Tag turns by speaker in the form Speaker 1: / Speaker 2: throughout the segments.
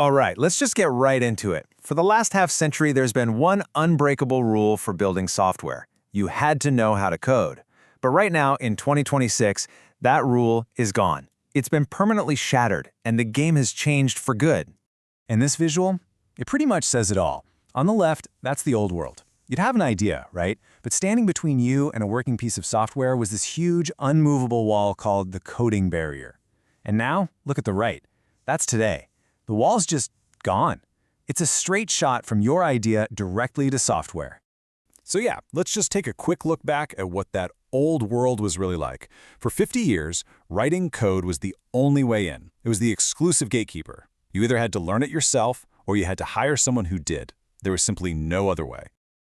Speaker 1: All right, let's just get right into it. For the last half-century, there's been one unbreakable rule for building software. You had to know how to code. But right now, in 2026, that rule is gone. It's been permanently shattered, and the game has changed for good.
Speaker 2: And this visual, it pretty much says it all. On the left, that's the old world. You'd have an idea, right? But standing between you and a working piece of software was this huge, unmovable wall called the coding barrier. And now, look at the right. That's today. The wall's just gone. It's a straight shot from your idea directly to software.
Speaker 3: So yeah, let's just take a quick look back at what that old world was really like. For 50 years, writing code was the only way in. It was the exclusive gatekeeper. You either had to learn it yourself or you had to hire someone who did. There was simply no other way.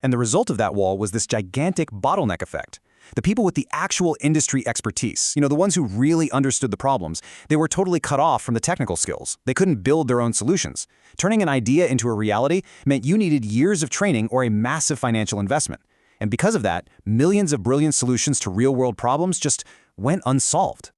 Speaker 2: And the result of that wall was this gigantic bottleneck effect. The people with the actual industry expertise, the ones who really understood the problems, they were totally cut off from the technical skills. They couldn't build their own solutions. Turning an idea into a reality meant you needed years of training or a massive financial investment. And because of that, millions of brilliant solutions to real-world problems just went unsolved.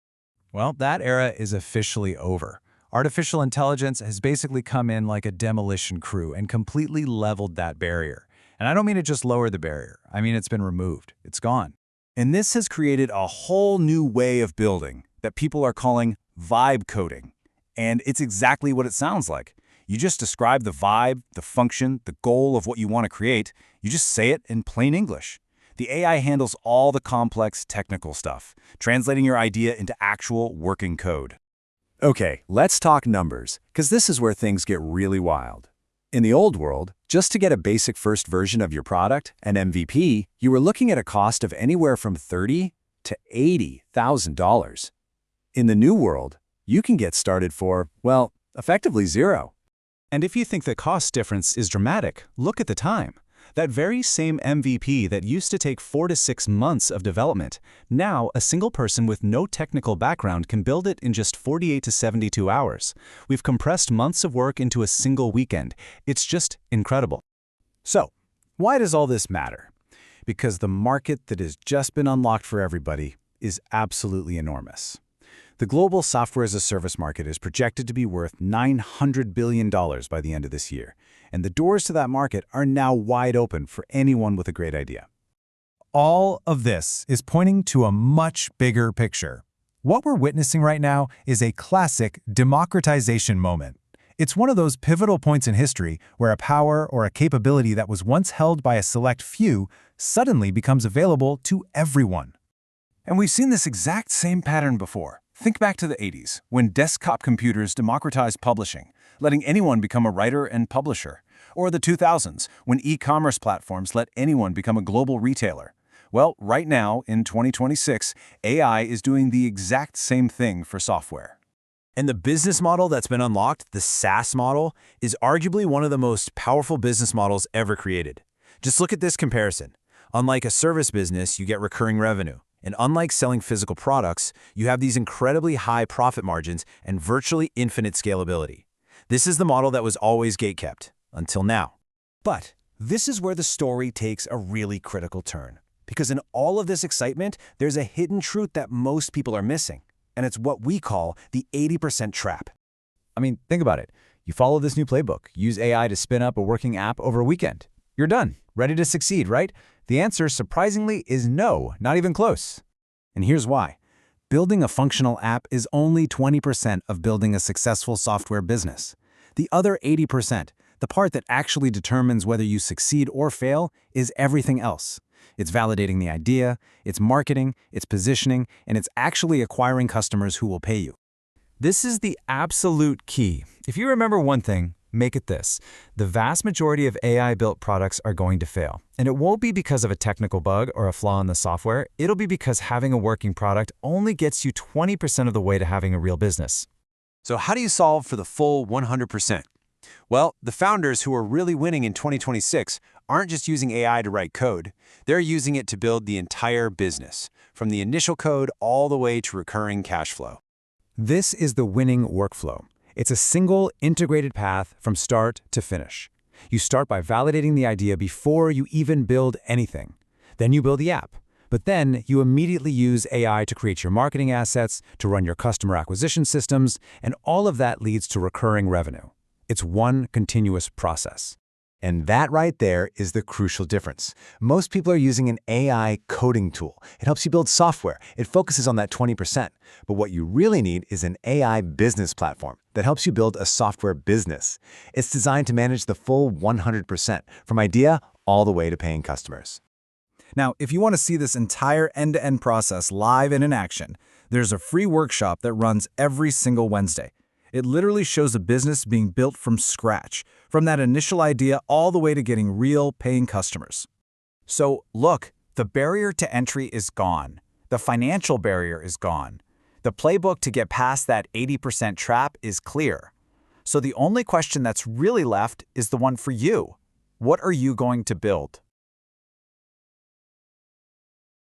Speaker 4: Well, that era is officially over. Artificial intelligence has basically come in like a demolition crew and completely leveled that barrier. And I don't mean to just lower the barrier. I mean it's been removed. It's gone.
Speaker 3: And this has created a whole new way of building that people are calling vibe coding. And it's exactly what it sounds like. You just describe the vibe, the function, the goal of what you want to create. You just say it in plain English. The AI handles all the complex technical stuff, translating your idea into actual working code.
Speaker 2: Okay, let's talk numbers, because this is where things get really wild. In the old world, just to get a basic first version of your product, an MVP, you were looking at a cost of anywhere from $30,000 to $80,000. In the new world, you can get started for, well, effectively zero.
Speaker 4: And if you think the cost difference is dramatic, look at the time. That very same MVP that used to take 4 to 6 months of development, now a single person with no technical background can build it in just 48 to 72 hours. We've compressed months of work into a single weekend. It's just incredible.
Speaker 2: So, why does all this matter? Because the market that has just been unlocked for everybody is absolutely enormous. The global software as a service market is projected to be worth $900 billion by the end of this year, and the doors to that market are now wide open for anyone with a great idea.
Speaker 4: All of this is pointing to a much bigger picture. What we're witnessing right now is a classic democratization moment. It's one of those pivotal points in history where a power or a capability that was once held by a select few suddenly becomes available to everyone.
Speaker 1: And we've seen this exact same pattern before. Think back to the 80s, when desktop computers democratized publishing, letting anyone become a writer and publisher. Or the 2000s, when e-commerce platforms let anyone become a global retailer. Well, right now, in 2026, AI is doing the exact same thing for software.
Speaker 2: And the business model that's been unlocked, the SaaS model, is arguably one of the most powerful business models ever created. Just look at this comparison. Unlike a service business, you get recurring revenue. And unlike selling physical products, you have these incredibly high profit margins and virtually infinite scalability. This is the model that was always gatekept, until now. But this is where the story takes a really critical turn. Because in all of this excitement, there's a hidden truth that most people are missing. And it's what we call the 80% trap. I mean, think about it. You follow this new playbook, use AI to spin up a working app over a weekend. You're done, ready to succeed, right? The answer, surprisingly, is no, not even close. And here's why. Building a functional app is only 20% of building a successful software business. The other 80%, the part that actually determines whether you succeed or fail, is everything else. It's validating the idea, it's marketing, it's positioning, and it's actually acquiring customers who will pay you. This is the absolute key. If you remember one thing, make it this. The vast majority of AI-built products are going to fail. And it won't be because of a technical bug or a flaw in the software. It'll be because having a working product only gets you 20% of the way to having a real business.
Speaker 1: So how do you solve for the full 100%? Well, the founders who are really winning in 2026 aren't just using AI to write code. They're using it to build the entire business, from the initial code all the way to recurring cash flow.
Speaker 2: This is the winning workflow. It's a single, integrated path from start to finish. You start by validating the idea before you even build anything. Then you build the app. But then you immediately use AI to create your marketing assets, to run your customer acquisition systems, and all of that leads to recurring revenue.
Speaker 3: It's one continuous process.
Speaker 2: And that right there is the crucial difference. Most people are using an AI coding tool. It helps you build software. It focuses on that 20%. But what you really need is an AI business platform that helps you build a software business. It's designed to manage the full 100%, from idea all the way to paying customers.
Speaker 1: Now, if you want to see this entire end-to-end process live and in action, there's a free workshop that runs every single Wednesday. It literally shows a business being built from scratch, from that initial idea all the way to getting real paying customers.
Speaker 5: So, look, the barrier to entry is gone. The financial barrier is gone. The playbook to get past that 80% trap is clear. So the only question that's really left is the one for you. What are you going to build?